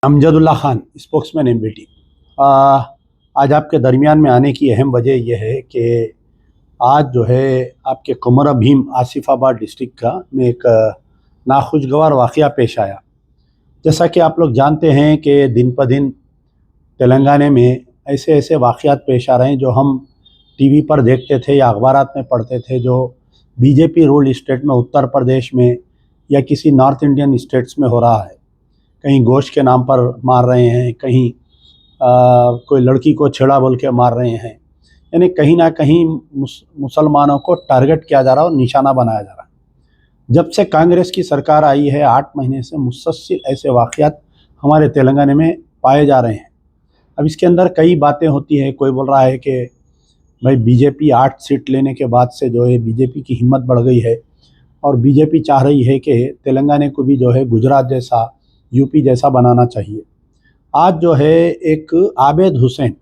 Amjadullah Khan, spokesman MBT. आज आपके दरमियान में आने की अहम वजह यह है कि आज जो है आपके कुमरा भीम आसिफाबाद डिस्ट्रिक्ट का में एक नाखुशगवार वाक़या पेश आया। जैसा कि आप लोग जानते हैं कि दिन ब दिन तेलंगाना में ऐसे ऐसे वाक़यात पेश आ रहे हैं जो हम टीवी पर देखते थे या अखबारात में पढ़ते थे, जो बीजेपी रूल्ड स्टेट में उत्तर प्रदेश में या किसी नॉर्थ इंडियन स्टेट्स में हो रहा है। कहीं गोश्त के नाम पर मार रहे हैं, कहीं कोई लड़की को छेड़ा बोल के मार रहे हैं। यानी कहीं ना कहीं मुसलमानों को टारगेट किया जा रहा है और निशाना बनाया जा रहा है। जब से कांग्रेस की सरकार आई है 8 महीने से मुसलसल ऐसे वाक़यात हमारे तेलंगाना में पाए जा रहे हैं। अब इसके अंदर कई बातें होती हैं। कोई बोल रहा है कि भाई बीजेपी 8 सीट लेने के बाद से जो है बीजेपी की हिम्मत बढ़ गई है और बीजेपी चाह रही है कि तेलंगाना को भी जो है गुजरात जैसा, यूपी जैसा बनाना चाहिए। आज जो है एक आबिद हुसैन,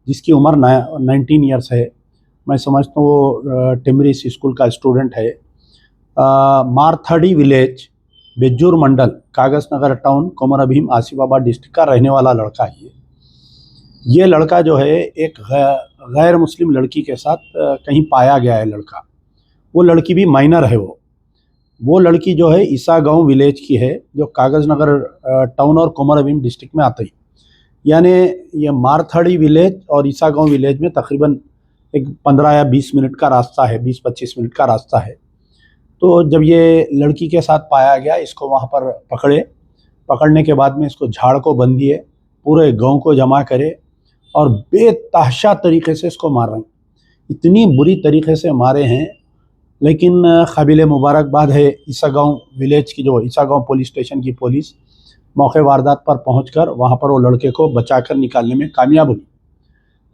जिसकी उम्र 19 ईयर्स है, मैं समझता हूँ वो टिमरिस स्कूल का स्टूडेंट है। मारथड़ी विलेज, बेज्जूर मंडल, कागज नगर टाउन, कुमरा भीम आसिफाबाद डिस्ट्रिक्ट का रहने वाला लड़का है। ये लड़का जो है एक गैर मुस्लिम लड़की के साथ कहीं पाया गया है लड़का। वो लड़की भी माइनर है। वो लड़की जो है ईसा गांव विलेज की है, जो कागज नगर टाउन और कुमरा भीम डिस्ट्रिक्ट में आती है। यानी ये मारथड़ी विलेज और ईसा गांव विलेज में तकरीबन एक 15 या 20 मिनट का रास्ता है, 20-25 मिनट का रास्ता है। तो जब ये लड़की के साथ पाया गया, इसको वहाँ पर पकड़ने के बाद में इसको झाड़ को बंद दिए, पूरे गांव को जमा करे और बेतहाशा तरीके से इसको मार रहे हैं। इतनी बुरी तरीके से मारे हैं। लेकिन काबिल मुबारकबाद है ईसा गांव विलेज की, जो ईसा गांव पुलिस स्टेशन की पुलिस मौके वारदात पर पहुंचकर वहां पर वो लड़के को बचाकर निकालने में कामयाब हुई।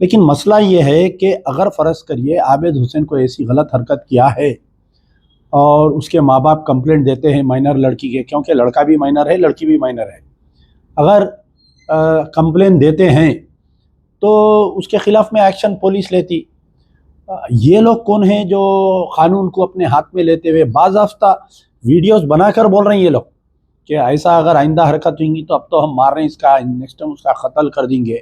लेकिन मसला ये है कि अगर फ़र्ज़ करिए आबिद हुसैन को ऐसी गलत हरकत किया है और उसके माँ बाप कंप्लेंट देते हैं माइनर लड़की के, क्योंकि लड़का भी माइनर है, लड़की भी माइनर है, अगर कंप्लेंट देते हैं तो उसके ख़िलाफ़ में एक्शन पुलिस लेती। ये लोग कौन हैं जो कानून को अपने हाथ में लेते हुए बाज़ाफ्ता वीडियोस बनाकर बोल रहे हैं ये लोग कि ऐसा अगर आइंदा हरकत होंगी तो अब तो हम मार रहे हैं इसका, नेक्स्ट टाइम उसका कत्ल कर देंगे।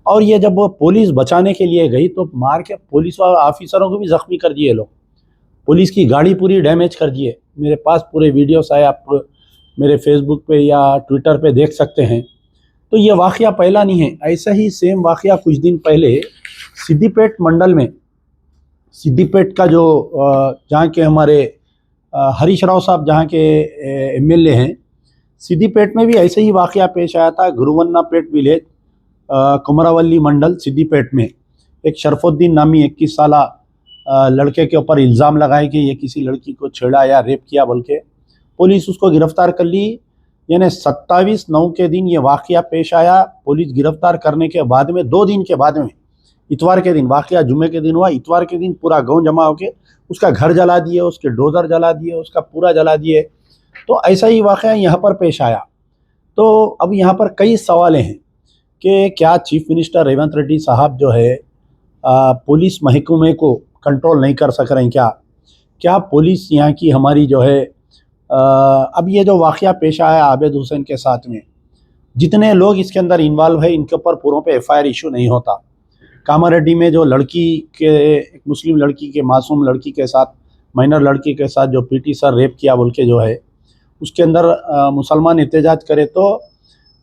और ये जब वो पुलिस बचाने के लिए गई तो मार के पुलिस ऑफिसरों को भी ज़ख्मी कर दिए लोग, पुलिस की गाड़ी पूरी डैमेज कर दिए। मेरे पास पूरे वीडियोस आए, आप मेरे फेसबुक पे या ट्विटर पे देख सकते हैं। तो ये वाक़या पहला नहीं है। ऐसा ही सेम वाक़या कुछ दिन पहले सिद्दीपेट मंडल में, सिद्दीपेट का जो जहाँ के हमारे हरीश राव साहब जहाँ के एमएलए हैं, सिद्दीपेट में भी ऐसे ही वाक़या पेश आया था। गुरुवन्नापेट विलेज, कुमरावली मंडल, सिद्दीपेट में एक शरफुद्दीन नामी 21 साला लड़के के ऊपर इल्ज़ाम लगाए कि ये किसी लड़की को छेड़ा या रेप किया बोल के। पुलिस उसको गिरफ़्तार कर ली। यानी 27/9 के दिन ये वाक़या पेश आया। पुलिस गिरफ़्तार करने के बाद में 2 दिन के बाद में, इतवार के दिन, वाक़या जुम्मे के दिन हुआ, इतवार के दिन पूरा गांव जमा होकर उसका घर जला दिए, उसके डोज़र जला दिए, उसका पूरा जला दिए। तो ऐसा ही वाक़या यहाँ पर पेश आया। तो अब यहाँ पर कई सवाल हैं कि क्या चीफ मिनिस्टर रेवंत रेड्डी साहब जो है पुलिस महकमे को कंट्रोल नहीं कर सक रहे हैं? क्या पुलिस यहाँ की हमारी जो है अब ये जो वाक़या पेश आया आबिद हुसैन के साथ में, जितने लोग इसके अंदर इन्वॉल्व है इनके ऊपर पूरों पे FIR इशू नहीं होता। कामारेड्डी में जो लड़की के, एक मुस्लिम लड़की के, मासूम लड़की के साथ, माइनर लड़की के साथ जो PT सर रेप किया बोल के जो है, उसके अंदर मुसलमान एहतजाज करे तो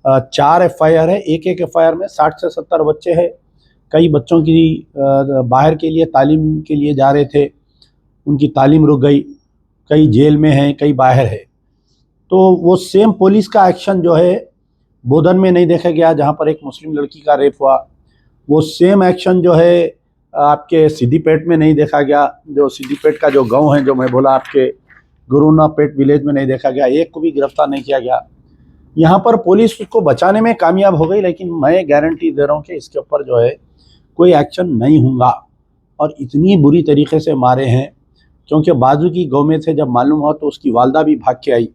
4 FIR है। एक FIR में 60 से 70 बच्चे हैं। कई बच्चों की बाहर के लिए तालीम के लिए जा रहे थे, उनकी तालीम रुक गई। कई जेल में हैं, कई बाहर है। तो वो सेम पुलिस का एक्शन जो है बोधन में नहीं देखा गया, जहाँ पर एक मुस्लिम लड़की का रेप हुआ। वो सेम एक्शन जो है आपके सिद्दीपेट में नहीं देखा गया। जो सिद्दीपेट का जो गांव है, जो मैं बोला आपके गुरुनापेट विलेज में नहीं देखा गया। एक को भी गिरफ्तार नहीं किया गया। यहाँ पर पुलिस उसको बचाने में कामयाब हो गई, लेकिन मैं गारंटी दे रहा हूँ कि इसके ऊपर जो है कोई एक्शन नहीं होगा। और इतनी बुरी तरीके से मारे हैं, क्योंकि बाजू की गाँव में से जब मालूम हुआ तो उसकी वालदा भी भाग के आई,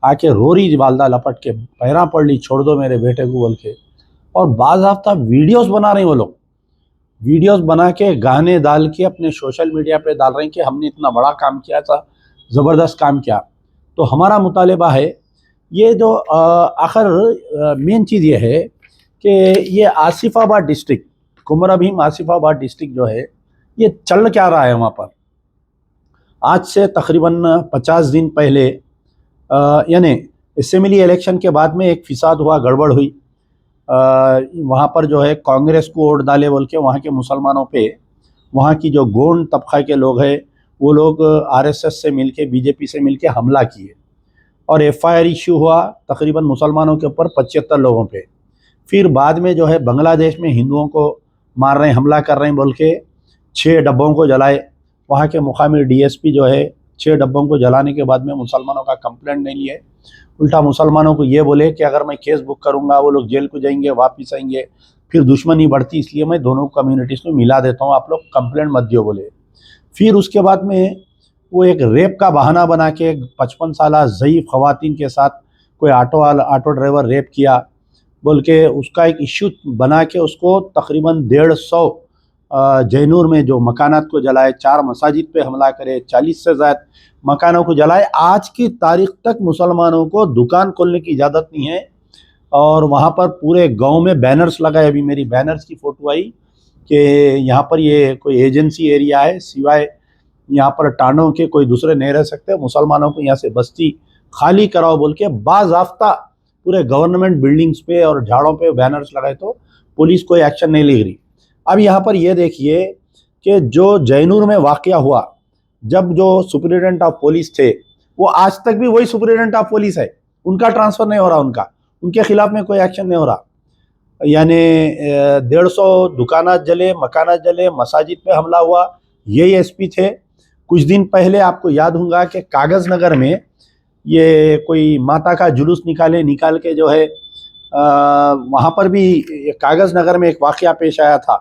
आके रो रही वालदा लपट के, पैरा पड़ ली, छोड़ दो मेरे बेटे को बोल के। और बाज़ाफ्ता वीडियोस बना रहे हैं वो लोग, वीडियोस बना के गाने डाल के अपने सोशल मीडिया पे डाल रहे हैं कि हमने इतना बड़ा काम किया था, ज़बरदस्त काम किया। तो हमारा मुतालिबा है ये जो आखिर मेन चीज़ ये है कि ये आसिफाबाद डिस्ट्रिक्ट, कुमरा भीम आसिफाबाद डिस्ट्रिक्ट जो है, ये चल क्या रहा है वहाँ पर। आज से तकरीबन 50 दिन पहले यानी असेंबली इलेक्शन के बाद में एक फिसाद हुआ, गड़बड़ हुई। वहाँ पर जो है कांग्रेस को वोट डाले बोल के वहाँ के मुसलमानों पे, वहाँ की जो गोंड तबका के लोग हैं वो लोग आरएसएस से मिलके, बीजेपी से मिलके हमला किए और एफआईआर इशू हुआ तकरीबन मुसलमानों के ऊपर 75 लोगों पे। फिर बाद में जो है बांग्लादेश में हिंदुओं को मार रहे हैं, हमला कर रहे हैं बोल के 6 डब्बों को जलाए। वहाँ के मुकामी डीएसपी जो है 6 डब्बों को जलाने के बाद में मुसलमानों का कंप्लेंट नहीं लिए, उल्टा मुसलमानों को ये बोले कि अगर मैं केस बुक करूँगा वो लोग जेल को जाएंगे, वापस आएंगे, फिर दुश्मनी बढ़ती, इसलिए मैं दोनों कम्युनिटीज़ को मिला देता हूँ, आप लोग कंप्लेंट मत दियो बोले। फिर उसके बाद में वो एक रेप का बहाना बना के 55 साल ज़ईफ़ ख़वातीन के साथ कोई ऑटो ड्राइवर रेप किया बोल के उसका एक इश्यू बना के उसको तकरीबन 150 जैनूर में जो मकानात को जलाए, 4 मसाजिद पे हमला करे, 40 से ज़्यादा मकानों को जलाए। आज की तारीख तक मुसलमानों को दुकान खोलने की इजाज़त नहीं है और वहाँ पर पूरे गांव में बैनर्स लगाए। अभी मेरी बैनर्स की फ़ोटो आई कि यहाँ पर ये कोई एजेंसी एरिया है, सिवाय यहाँ पर टांडों के कोई दूसरे नहीं रह सकते, मुसलमानों को यहाँ से बस्ती खाली कराओ बोल के बाज़ाफ्ता पूरे गवर्नमेंट बिल्डिंग्स पे और झाड़ों पे बैनर्स लगाए, तो पुलिस कोई एक्शन नहीं ले रही। अब यहाँ पर ये देखिए कि जो जैनूर में वाक़या हुआ, जब जो सुपरिटेंडेंट ऑफ पुलिस थे वो आज तक भी वही सुपरिटेंडेंट ऑफ पुलिस है, उनका ट्रांसफ़र नहीं हो रहा, उनके खिलाफ में कोई एक्शन नहीं हो रहा। यानी 150 दुकानात जले, मकानात जले, मसाजिद पे हमला हुआ, यही एसपी थे। कुछ दिन पहले आपको याद होगा कि कागज़ नगर में ये कोई माता का जुलूस निकाल के जो है वहाँ पर भी कागज़ नगर में एक वाक़या पेश आया था।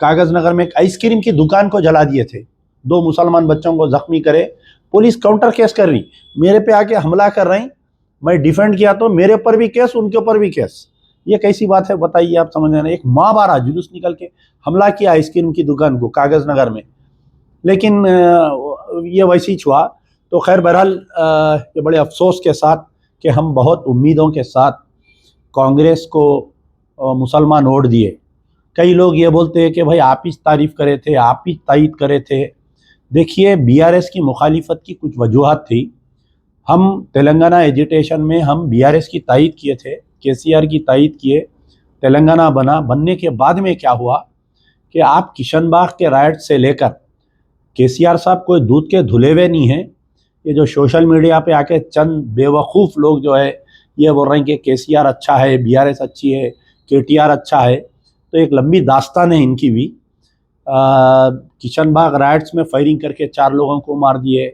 कागज़ नगर में एक आइसक्रीम की दुकान को जला दिए थे, 2 मुसलमान बच्चों को ज़ख्मी करे, पुलिस काउंटर केस कर रही, मेरे पे आके हमला कर रही, मैं डिफेंड किया तो मेरे ऊपर भी केस, उनके ऊपर भी केस। ये कैसी बात है बताइए आप, समझ रहे हैं। एक माँ बारह जुलूस निकल के हमला किया आइसक्रीम की दुकान को कागज़ नगर में, लेकिन ये वैसे ही हुआ। तो खैर बहरहाल ये बड़े अफसोस के साथ कि हम बहुत उम्मीदों के साथ कांग्रेस को मुसलमान वोट दिए। कई लोग ये बोलते हैं कि भाई आप ही तारीफ़ करे थे, आप ही तायद करे थे। देखिए बीआरएस की मुखालिफत की कुछ वजूहात थी। हम तेलंगाना एजिटेशन में हम बीआरएस की तायद किए थे, केसीआर की तायद किए, तेलंगाना बनने के बाद में क्या हुआ कि आप किशनबाग के राइट से लेकर केसीआर साहब कोई दूध के धुले हुए नहीं हैं। ये जो सोशल मीडिया पे आके चंद बेवकूफ़ लोग जो है ये बोल रहे हैं कि केसीआर अच्छा है, बीआरएस अच्छी है, केटीआर अच्छा है, तो एक लंबी दास्तान है इनकी भी। किशनबाग राइट्स में फायरिंग करके 4 लोगों को मार दिए,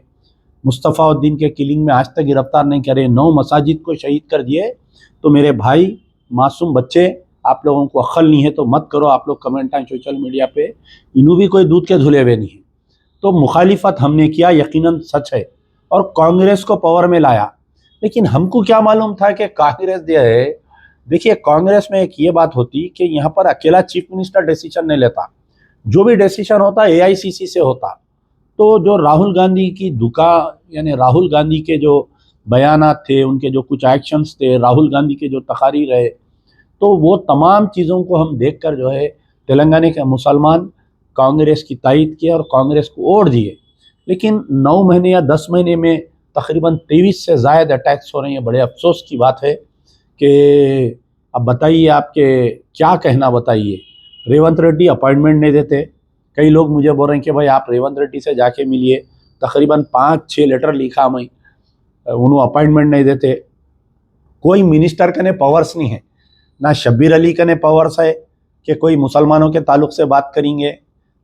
मुस्तफ़ाउद्दीन के किलिंग में आज तक गिरफ्तार नहीं करे, 9 मसाजिद को शहीद कर दिए। तो मेरे भाई मासूम बच्चे, आप लोगों को अक्ल नहीं है तो मत करो, आप लोग कमेंट आए सोशल मीडिया पे, इन्हों भी कोई दूध के धुले हुए नहीं है। तो मुखालिफत हमने किया, यकीनन सच है, और कांग्रेस को पावर में लाया। लेकिन हमको क्या मालूम था कि कांग्रेस जो है, देखिए कांग्रेस में एक ये बात होती कि यहाँ पर अकेला चीफ मिनिस्टर डिसीजन नहीं लेता, जो भी डिसीजन होता एआईसीसी से होता। तो जो राहुल गांधी की यानी राहुल गांधी के जो बयानात थे, उनके जो कुछ एक्शंस थे, राहुल गांधी के जो तकारीर है, तो वो तमाम चीज़ों को हम देखकर जो है तेलंगाना के मुसलमान कांग्रेस की तायद किया और कांग्रेस को वोट दिए। लेकिन 9 महीने या 10 महीने में तकरीबन 23 से ज़ायद अटैक्स हो रहे हैं। बड़े अफसोस की बात है कि अब बताइए आपके क्या कहना, बताइए। रेवंत रेड्डी अपॉइंटमेंट नहीं देते। कई लोग मुझे बोल रहे हैं कि भाई आप रेवंत रेड्डी से जाके मिलिए, तकरीबन 5-6 लेटर लिखा मैं, उन्होंने अपॉइंटमेंट नहीं देते। कोई मिनिस्टर का ने पावर्स नहीं है, ना शब्बीर अली का ने पावर्स है कि कोई मुसलमानों के ताल्लुक से बात करेंगे,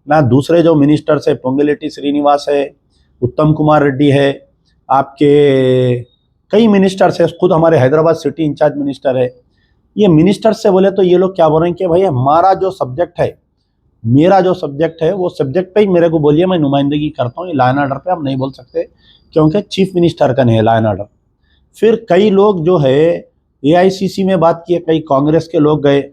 ना दूसरे जो मिनिस्टर्स है, पोंगुलेटी श्रीनिवास है, उत्तम कुमार रेड्डी है, आपके कई मिनिस्टर्स है, खुद हमारे हैदराबाद सिटी इंचार्ज मिनिस्टर है। ये मिनिस्टर्स से बोले तो ये लोग क्या बोल रहे हैं कि भाई हमारा जो सब्जेक्ट है, मेरा जो सब्जेक्ट है वो सब्जेक्ट पे ही मेरे को बोलिए, मैं नुमाइंदगी करता हूँ। ये लॉ एंड ऑर्डर पे हम नहीं बोल सकते क्योंकि चीफ मिनिस्टर का नहीं है लॉ एंड ऑर्डर। फिर कई लोग जो है एआईसीसी में बात किए, कई कांग्रेस के लोग गए,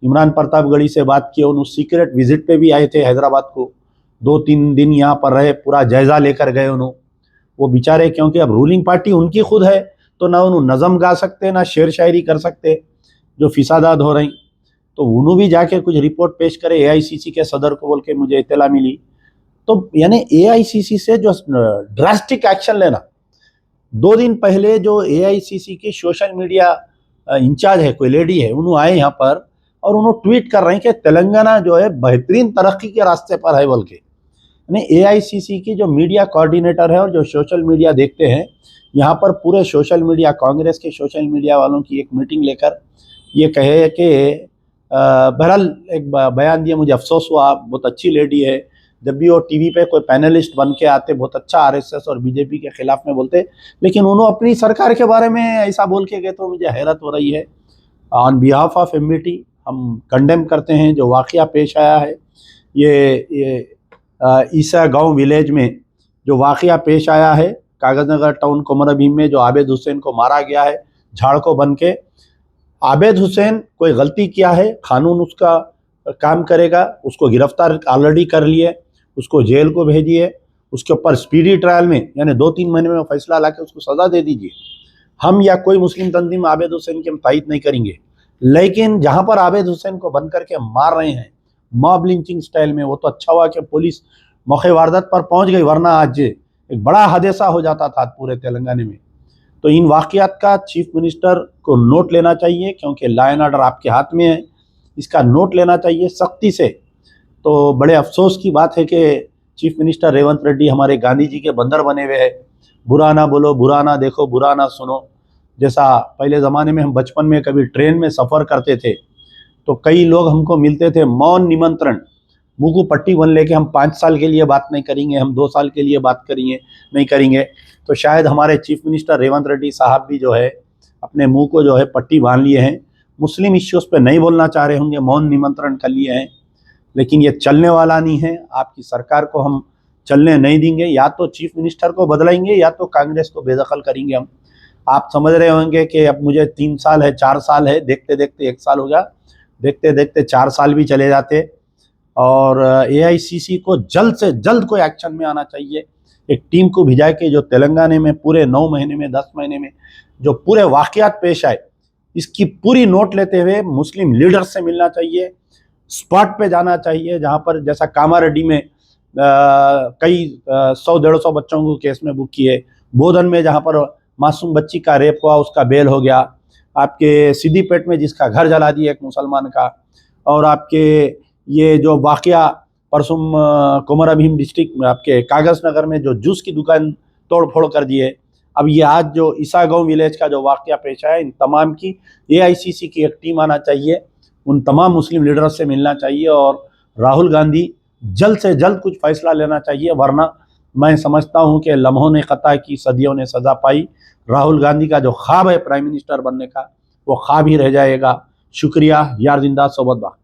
इमरान प्रतापगढ़ी से बात किए, उन्होंने सीक्रेट विजिट पे भी आए थे हैदराबाद को, 2-3 दिन यहाँ पर रहे, पूरा जायज़ा लेकर गए उन्होंने। वो बेचारे, क्योंकि अब रूलिंग पार्टी उनकी खुद है, तो ना उन्होंने नज़म गा सकते ना शेर शायरी कर सकते जो फिसादात हो रही। तो उन्होंने भी जाके कुछ रिपोर्ट पेश करे एआईसीसी के सदर को बोल के मुझे इत्तला मिली। तो यानी एआईसीसी से जो ड्रास्टिक एक्शन लेना। 2 दिन पहले जो एआईसीसी की सोशल मीडिया इंचार्ज है, कोई लेडी है, उन्होंने आए यहाँ पर और उन्होंने ट्वीट कर रहे हैं कि तेलंगाना जो है बेहतरीन तरक्की के रास्ते पर है बोल के। यानी एआईसीसी की जो मीडिया कोऑर्डिनेटर है और जो सोशल मीडिया देखते हैं, यहाँ पर पूरे सोशल मीडिया, कांग्रेस के सोशल मीडिया वालों की एक मीटिंग लेकर ये कहे कि बहरहाल एक बयान दिया, मुझे अफसोस हुआ, बहुत अच्छी लेडी है, जब भी वो टीवी पे कोई पैनलिस्ट बन के आते बहुत अच्छा आरएसएस और बीजेपी के खिलाफ में बोलते, लेकिन उन्होंने अपनी सरकार के बारे में ऐसा बोल के गए तो मुझे हैरत हो रही है। ऑन बिहाफ ऑफ एमबीटी हम कंडेम करते हैं जो वाक़या पेश आया है। ये ईसा गांव विलेज में जो वाक़या पेश आया है, कागज़नगर टाउन कोमराभीम में, जो आबिद हुसैन को मारा गया है झाड़ को बन के। आबिद हुसैन कोई गलती किया है, कानून उसका काम करेगा, उसको गिरफ्तार ऑलरेडी कर लिए, उसको जेल को भेजिए, उसके ऊपर स्पीडी ट्रायल में यानी 2-3 महीने में फैसला ला के उसको सज़ा दे दीजिए। हम या कोई मुस्लिम तंजीम आबिद हुसैन की हम तायद नहीं करेंगे, लेकिन जहाँ पर आबिद हुसैन को बंद करके मार रहे हैं मॉब लिंचिंग स्टाइल में, वो तो अच्छा हुआ कि पुलिस मौके वारदात पर पहुँच गई, वरना आज एक बड़ा हादसा हो जाता था पूरे तेलंगाना में। तो इन वाक़यात का चीफ मिनिस्टर को नोट लेना चाहिए, क्योंकि लॉ एंड ऑर्डर आपके हाथ में है, इसका नोट लेना चाहिए सख्ती से। तो बड़े अफसोस की बात है कि चीफ मिनिस्टर रेवंत रेड्डी हमारे गांधी जी के बंदर बने हुए हैं, बुरा ना बोलो, बुरा ना देखो, बुरा ना सुनो। जैसा पहले ज़माने में हम बचपन में कभी ट्रेन में सफ़र करते थे तो कई लोग हमको मिलते थे, मौन निमंत्रण, मुँह को पट्टी बन लेके, हम 5 साल के लिए बात नहीं करेंगे, हम 2 साल के लिए बात करेंगे नहीं करेंगे। तो शायद हमारे चीफ मिनिस्टर रेवंत रेड्डी साहब भी जो है अपने मुंह को जो है पट्टी बांध लिए हैं, मुस्लिम इश्यूज़ पे नहीं बोलना चाह रहे होंगे, मौन निमंत्रण कर लिए हैं। लेकिन ये चलने वाला नहीं है, आपकी सरकार को हम चलने नहीं देंगे। या तो चीफ मिनिस्टर को बदलेंगे या तो कांग्रेस को बेदखल करेंगे हम। आप समझ रहे होंगे कि अब मुझे 3 साल है, 4 साल है, देखते देखते 1 साल हो गया, देखते देखते 4 साल भी चले जाते। और एआईसीसी को जल्द से जल्द कोई एक्शन में आना चाहिए। एक टीम को भिजा के जो तेलंगाना में पूरे 9 महीने में, 10 महीने में जो पूरे वाक़यात पेश आए, इसकी पूरी नोट लेते हुए मुस्लिम लीडर्स से मिलना चाहिए, स्पॉट पे जाना चाहिए, जहाँ पर जैसा कामारेड्डी में कई 100-150 बच्चों को केस में बुक किए, बोधन में जहाँ पर मासूम बच्ची का रेप हुआ उसका बेल हो गया, आपके सिद्दीपेट में जिसका घर जला दिया एक मुसलमान का, और आपके ये जो वाक़या परसों कोमराभीम डिस्ट्रिक्ट में आपके कागज़ नगर में जो जूस की दुकान तोड़ फोड़ कर दिए। अब ये आज जो ईसा गांव विलेज का जो वाक़या पेश आया, इन तमाम की एआईसीसी की एक टीम आना चाहिए, उन तमाम मुस्लिम लीडर्स से मिलना चाहिए और राहुल गांधी जल्द से जल्द कुछ फ़ैसला लेना चाहिए, वरना मैं समझता हूँ कि लम्हों ने ख़ता की, सदियों ने सज़ा पाई। राहुल गांधी का जो ख्वाब है प्राइम मिनिस्टर बनने का, वो ख्वाब ही रह जाएगा। शुक्रिया। यार जिंदाबाद, सोबत बाकी।